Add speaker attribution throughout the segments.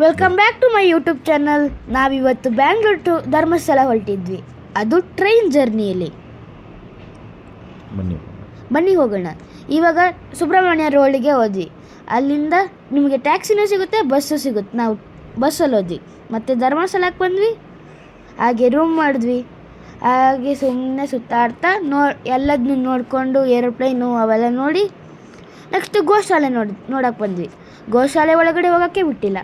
Speaker 1: Welcome back to my YouTube channel. ನಾವಿವತ್ತು Bangalore to Dharmasthala ಹೊರಟಿದ್ವಿ, ಅದು train ಜರ್ನಿಯಲ್ಲಿ. ಬನ್ನಿ ಹೋಗೋಣ. ಇವಾಗ ಸುಬ್ರಹ್ಮಣ್ಯ ರೋಡಿಗೆ ಹೋದ್ವಿ. ಅಲ್ಲಿಂದ ನಿಮಗೆ ಟ್ಯಾಕ್ಸಿನೂ ಸಿಗುತ್ತೆ, ಬಸ್ಸು ಸಿಗುತ್ತೆ. ನಾವು ಬಸ್ಸಲ್ಲಿ ಹೋದ್ವಿ. ಮತ್ತು ಧರ್ಮಸ್ಥಳಕ್ಕೆ ಬಂದ್ವಿ. ಹಾಗೆ ರೂಮ್ ಮಾಡಿದ್ವಿ. ಹಾಗೆ ಸುಮ್ಮನೆ ಸುತ್ತಾಡ್ತಾ ಎಲ್ಲದನ್ನೂ ನೋಡಿಕೊಂಡು ಏರೋಪ್ಲೇನು ಅವೆಲ್ಲ ನೋಡಿ ನೆಕ್ಸ್ಟ್ ಗೋಶಾಲೆ ನೋಡೋಕ್ಕೆ ಬಂದ್ವಿ. ಗೋಶಾಲೆ ಒಳಗಡೆ ಹೋಗೋಕ್ಕೆ ಬಿಟ್ಟಿಲ್ಲ.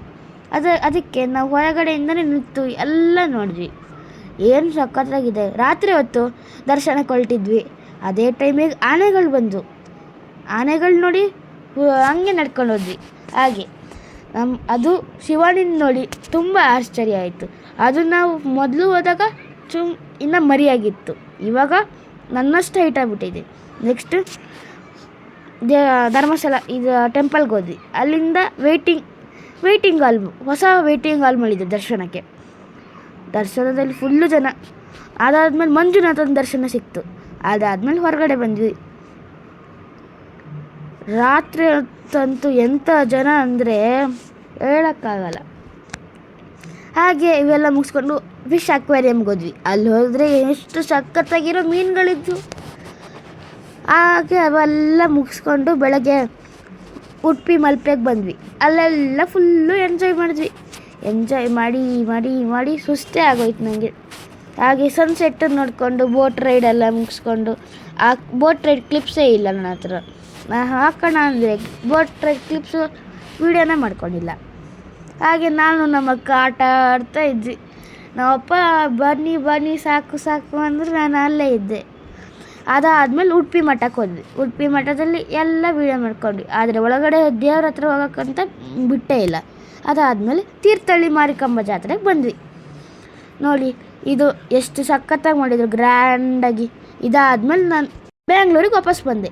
Speaker 1: ಅದಕ್ಕೆ ನಾವು ಹೊರಗಡೆಯಿಂದನೇ ನಿಂತು ಎಲ್ಲ ನೋಡಿದ್ವಿ. ಏನು ಸಖತ್ತಾಗಿದೆ. ರಾತ್ರಿ ಹೊತ್ತು ದರ್ಶನಕ್ಕೆ ಹೊರಟಿದ್ವಿ. ಅದೇ ಟೈಮಿಗೆ ಆನೆಗಳು ಬಂದವು. ಆನೆಗಳು ನೋಡಿ ಹಂಗೆ ನಡ್ಕೊಂಡು ಹೋದ್ವಿ. ಹಾಗೆ ಅದು ಶಿವನಿಂದ ನೋಡಿ ತುಂಬ ಆಶ್ಚರ್ಯ ಆಯಿತು. ಅದು ನಾವು ಮೊದಲು ಹೋದಾಗ ಇನ್ನೂ ಮರಿಯಾಗಿತ್ತು. ಇವಾಗ ನನ್ನಷ್ಟು ಹೈಟ್ ಆಗಿಬಿಟ್ಟಿದೆ. ನೆಕ್ಸ್ಟ್ ಧರ್ಮಸ್ಥಳ ಇದು ಟೆಂಪಲ್ಗೆ ಹೋದ್ವಿ. ಅಲ್ಲಿಂದ ವೆಯ್ಟಿಂಗ್ ಹಾಲ್, ಹೊಸ ವೆಯ್ಟಿಂಗ್ ಹಾಲ್ ಮಾಡಿದ್ದು ದರ್ಶನಕ್ಕೆ. ದರ್ಶನದಲ್ಲಿ ಫುಲ್ಲು ಜನ. ಅದಾದಮೇಲೆ ಮಂಜುನಾಥನ ದರ್ಶನ ಸಿಕ್ತು. ಅದಾದಮೇಲೆ ಹೊರಗಡೆ ಬಂದ್ವಿ. ರಾತ್ರಿ ಹೊತ್ತಂತೂ ಎಂಥ ಜನ ಅಂದರೆ ಹೇಳೋಕ್ಕಾಗಲ್ಲ. ಹಾಗೆ ಇವೆಲ್ಲ ಮುಗಿಸ್ಕೊಂಡು ಫಿಶ್ ಅಕ್ವೇರಿಯಮ್ಗೆ ಹೋದ್ವಿ. ಅಲ್ಲಿ ಹೋದರೆ ಎಷ್ಟು ಸಖತ್ತಾಗಿರೋ ಮೀನುಗಳಿದ್ವು. ಹಾಗೆ ಅವೆಲ್ಲ ಮುಗಿಸ್ಕೊಂಡು ಬೆಳಗ್ಗೆ ಉಡುಪಿ ಮಲ್ಪೆಗೆ ಬಂದ್ವಿ. ಅಲ್ಲೆಲ್ಲ ಫುಲ್ಲು ಎಂಜಾಯ್ ಮಾಡಿದ್ವಿ. ಎಂಜಾಯ್ ಮಾಡಿ ಮಾಡಿ ಮಾಡಿ ಸುಸ್ತೇ ಆಗೋಯ್ತು ನನಗೆ. ಹಾಗೆ ಸನ್ಸೆಟ್ ನೋಡಿಕೊಂಡು ಬೋಟ್ ರೈಡ್ ಎಲ್ಲ ಮುಗಿಸ್ಕೊಂಡು, ಆ ಬೋಟ್ ರೈಡ್ ಕ್ಲಿಪ್ಸೇ ಇಲ್ಲ ನನ್ನ ಹತ್ರ. ನಾನು ಹಾಕೋಣ ಅಂದರೆ ಬೋಟ್ ರೈಡ್ ಕ್ಲಿಪ್ಸು ವೀಡಿಯೋನೇ ಮಾಡ್ಕೊಂಡಿಲ್ಲ. ಹಾಗೆ ನಾನು ನಮ್ಮ ಅಕ್ಕ ಆಟ ಆಡ್ತಾ ಇದ್ವಿ. ನಮ್ಮಪ್ಪ ಬನ್ನಿ ಸಾಕು ಅಂದರೆ ನಾನು ಅಲ್ಲೇ ಇದ್ದೆ. ಅದಾದಮೇಲೆ ಉಡುಪಿ ಮಠಕ್ಕೆ ಹೋದ್ವಿ. ಉಡುಪಿ ಮಠದಲ್ಲಿ ಎಲ್ಲ ವೀಡಿಯೋ ಮಾಡ್ಕೊಂಡ್ವಿ. ಆದರೆ ಒಳಗಡೆ ದೇವ್ರ ಹತ್ರ ಹೋಗೋಕ್ಕಂತ ಬಿಟ್ಟೇ ಇಲ್ಲ. ಅದಾದಮೇಲೆ ತೀರ್ಥಹಳ್ಳಿ ಮಾರಿಕಾಂಬ ಜಾತ್ರೆಗೆ ಬಂದ್ವಿ. ನೋಡಿ ಇದು ಎಷ್ಟು ಸಖತ್ತಾಗಿ ಮಾಡಿದರು, ಗ್ರ್ಯಾಂಡಾಗಿ. ಇದಾದಮೇಲೆ ನಾನು ಬ್ಯಾಂಗ್ಳೂರಿಗೆ ವಾಪಸ್ ಬಂದೆ.